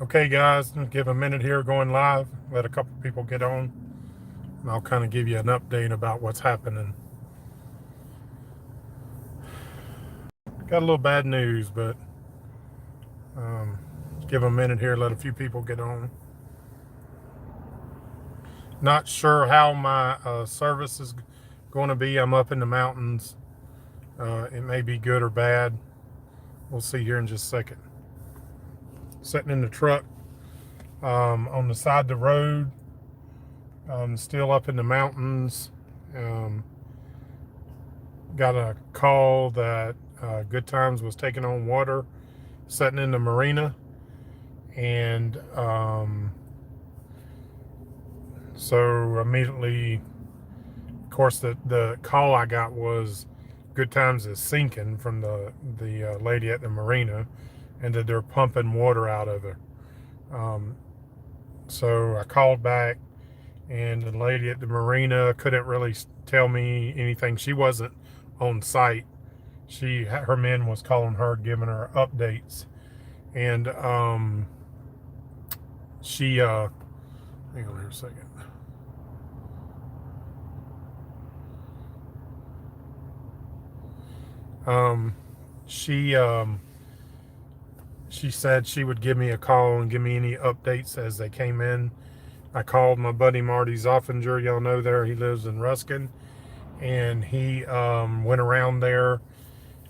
Okay, guys, give a minute here going live. Let a couple people get on, and I'll kind of give you an update about what's happening. Got a little bad news, but um, give a minute here. Let a few people get on. Not sure how my service is going to be. I'm up in the mountains. It may be good or bad. We'll see here in just a second. Sitting in the truck on the side of the road. Still up in the mountains. Got a call that Good Times was taking on water, sitting in the marina, and so immediately, of course, the call I got was Good Times is sinking from the lady at the marina, and that they're pumping water out of her. So I called back, and the lady at the marina couldn't really tell me anything. She wasn't on site. Her men was calling her, giving her updates, and she hang on here a second. Um, she she said she would give me a call and give me any updates as they came in. I called my buddy Marty Zoffinger. Y'all know there. He lives in Ruskin, and he went around there,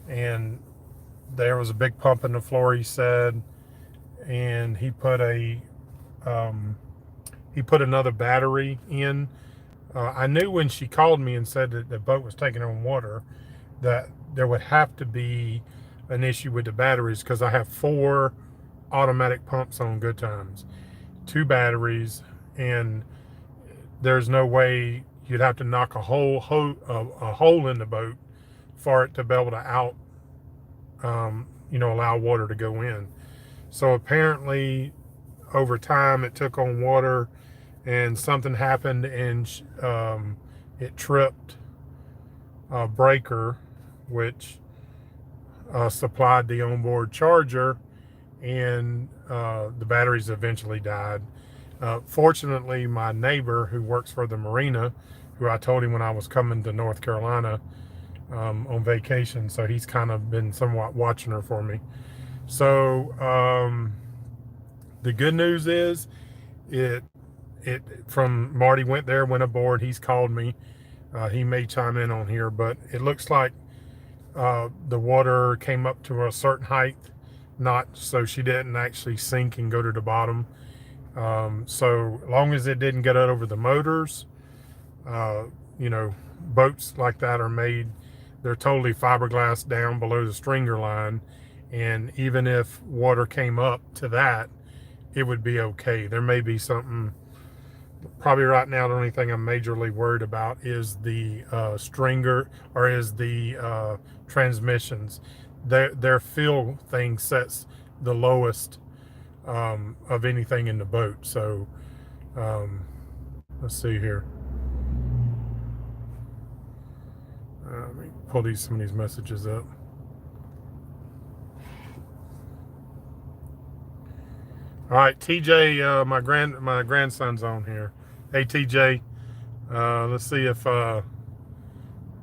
and there was a big pump in the floor. He said, and he put another battery in. I knew when she called me and said that the boat was taking on water that there would have to be an issue with the batteries, because I have 4 automatic pumps on Good Times, 2 batteries, and there's no way you'd have to knock a hole in the boat for it to be able to allow water to go in. So apparently, over time, it took on water, and something happened, and it tripped a breaker, which supplied the onboard charger, and the batteries eventually died. Fortunately, my neighbor who works for the marina, who I told him when I was coming to North Carolina on vacation, so he's kind of been somewhat watching her for me. So the good news is, it from Marty went there, went aboard. He's called me. He may chime in on here, but it looks like the water came up to a certain height, not so she didn't actually sink and go to the bottom. So long as it didn't get out over the motors, uh, boats like that are made, they're totally fiberglass down below the stringer line. And even if water came up to that, it would be okay. There may be something, probably right now, the only thing I'm majorly worried about is the stringer, or is the transmissions. Their feel thing sets the lowest of anything in the boat. So let's see here. Let me pull some of these messages up. All right, TJ, my grandson's on here. Hey, TJ, let's see if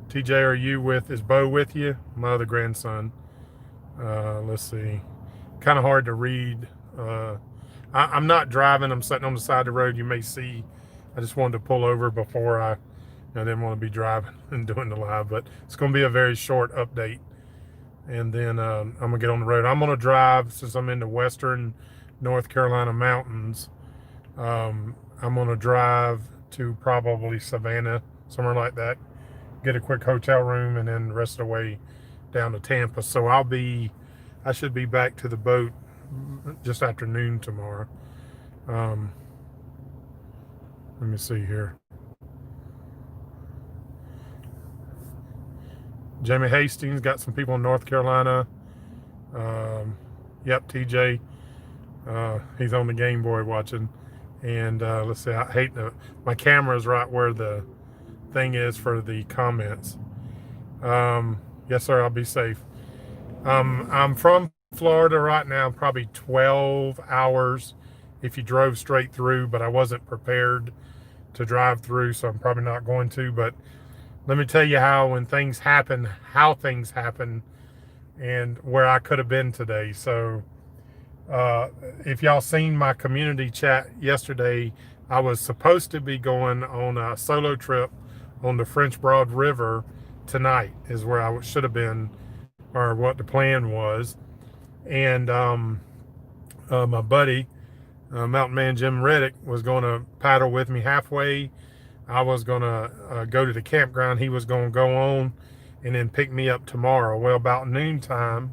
TJ, is Bo with you? My other grandson. Let's see. Kind of hard to read. I'm not driving. I'm sitting on the side of the road. You may see. I just wanted to pull over before I didn't want to be driving and doing the live, but it's going to be a very short update. And then I'm going to get on the road. I'm going to drive, since I'm in the western North Carolina mountains. I'm going to drive to probably Savannah, somewhere like that, get a quick hotel room, and then the rest of the way down to Tampa. So I should be back to the boat just after noon tomorrow. Let me see here. Jamie Hastings got some people in North Carolina. Yep, TJ. He's on the Game Boy watching. And let's see, I hate my camera's right where the thing is for the comments. Yes, sir, I'll be safe. I'm from Florida right now, probably 12 hours if you drove straight through, but I wasn't prepared to drive through, so I'm probably not going to. But let me tell you when things happen, how things happen, and where I could have been today. So if y'all seen my community chat yesterday, I was supposed to be going on a solo trip on the French Broad River tonight, is where I should have been, or what the plan was. And my buddy, Mountain Man Jim Reddick, was going to paddle with me halfway. I was going to go to the campground. He was going to go on and then pick me up tomorrow. Well, about noontime,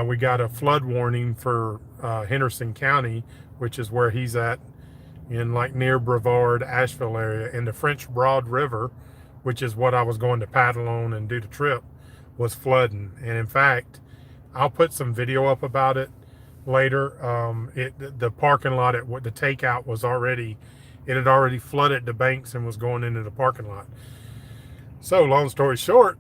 we got a flood warning for Henderson County, which is where he's at, in like near Brevard, Asheville area. And the French Broad River, which is what I was going to paddle on and do the trip, was flooding. And in fact, I'll put some video up about it later. The parking lot at what the takeout was already, it had already flooded the banks and was going into the parking lot. So long story short,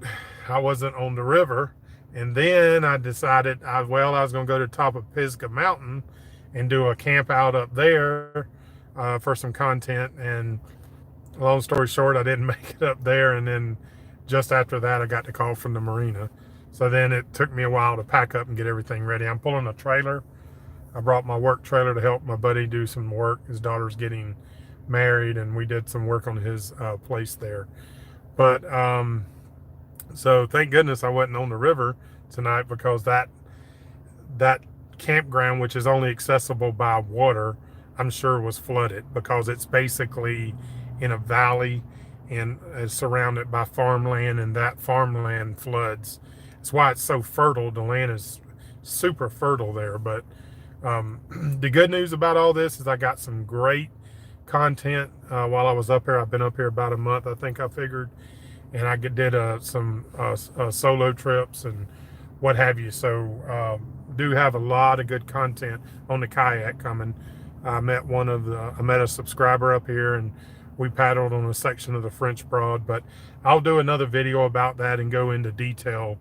I wasn't on the river. And then I decided, I was going to go to the top of Pisgah Mountain and do a camp out up there for some content. And long story short, I didn't make it up there. And then just after that, I got the call from the marina. So then it took me a while to pack up and get everything ready. I'm pulling a trailer. I brought my work trailer to help my buddy do some work. His daughter's getting married, and we did some work on his place there. But so thank goodness I wasn't on the river tonight, because that campground, which is only accessible by water, I'm sure was flooded, because it's basically in a valley and is surrounded by farmland, and that farmland floods. That's why it's so fertile. The land is super fertile there. But the good news about all this is I got some great content while I was up here. I've been up here about a month, I think I figured, and I did some solo trips and what have you. So do have a lot of good content on the kayak coming. I met a subscriber up here, and we paddled on a section of the French Broad. But I'll do another video about that and go into detail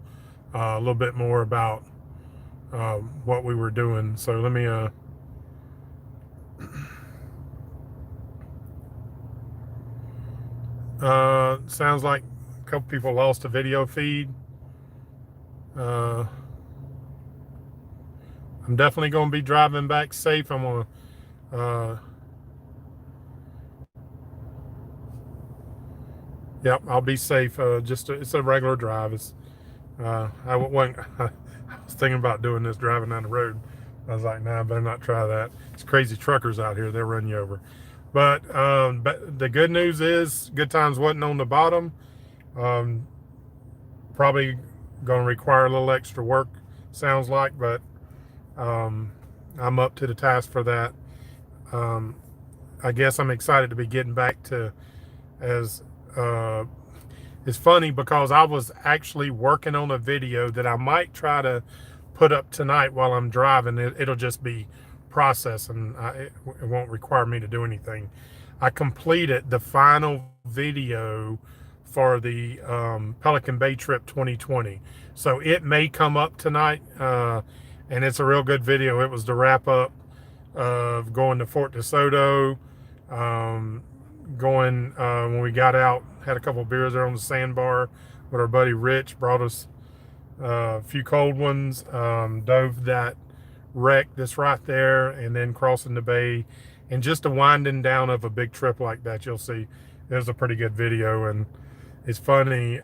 a little bit more about what we were doing. So let me sounds like a couple people lost a video feed. I'm definitely going to be driving back safe. I'm going to yep, I'll be safe. It's a regular drive. It's I was thinking about doing this driving down the road. I was like, nah, I better not try that. It's crazy truckers out here. They'll run you over. But the good news is Good Times wasn't on the bottom. Probably going to require a little extra work, sounds like, but I'm up to the task for that. I guess I'm excited to be getting back to it's funny because I was actually working on a video that I might try to put up tonight while I'm driving. It'll just be processing. It won't require me to do anything. I completed the final video for the Pelican Bay trip 2020. So it may come up tonight, and it's a real good video. It was the wrap up of going to Fort DeSoto, when we got out, had a couple of beers there on the sandbar with our buddy Rich, brought us a few cold ones, dove that wreck that's right there, and then crossing the bay, and just a winding down of a big trip like that. You'll see there's a pretty good video, and it's funny.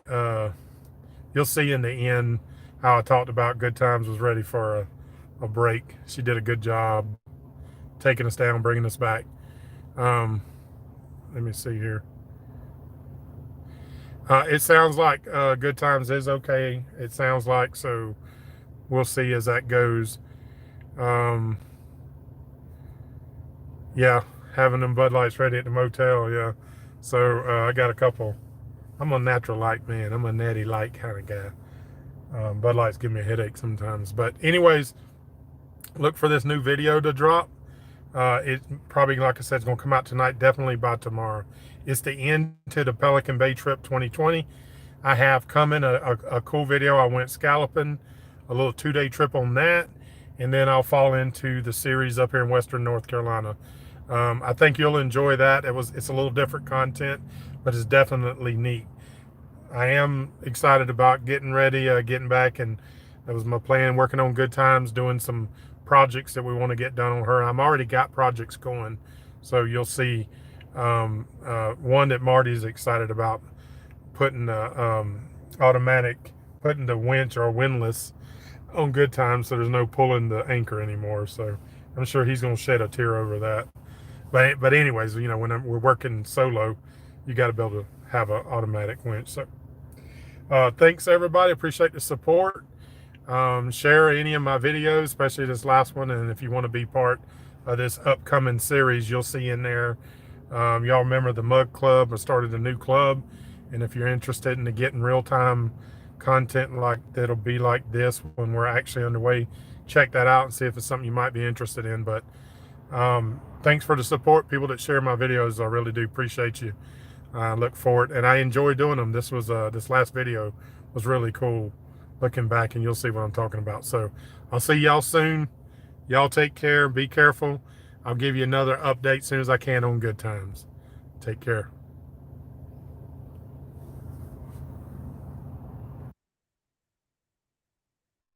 You'll see in the end how I talked about Good Times was ready for a break. She did a good job taking us down, bringing us back. Let me see here. It sounds like Good Times is okay. It sounds like, so we'll see as that goes. Yeah, having them Bud Lights ready at the motel, yeah. So I got a couple. I'm a natural light man. I'm a natty light kind of guy. Bud Lights give me a headache sometimes. But anyways, look for this new video to drop. It probably, like I said, it's going to come out tonight, definitely by tomorrow. It's the end to the Pelican Bay trip 2020. I have coming a cool video. I went scalloping, a little 2-day trip on that. and then I'll fall into the series up here in Western North Carolina. I think you'll enjoy that. It's a little different content, but it's definitely neat. I am excited about getting ready, getting back, and that was my plan, working on Good Times, doing some projects that we want to get done on her. I'm already got projects going, so you'll see one that Marty's excited about, putting the automatic, putting the winch or windlass on Good Times, so there's no pulling the anchor anymore. So I'm sure he's going to shed a tear over that. But anyways, you know, when we're working solo, you got to be able to have an automatic winch. So thanks everybody, appreciate the support. Share any of my videos, especially this last one, and if you want to be part of this upcoming series, you'll see in there. Y'all remember the Mug Club? I started a new club, and if you're interested in getting real-time content like that'll be like this when we're actually underway, check that out and see if it's something you might be interested in. But thanks for the support, people that share my videos. I really do appreciate you. I look forward, and I enjoy doing them. This last video was really cool looking back, and you'll see what I'm talking about. So I'll see y'all soon. Y'all take care, be careful. I'll give you another update as soon as I can on Good Times. Take care.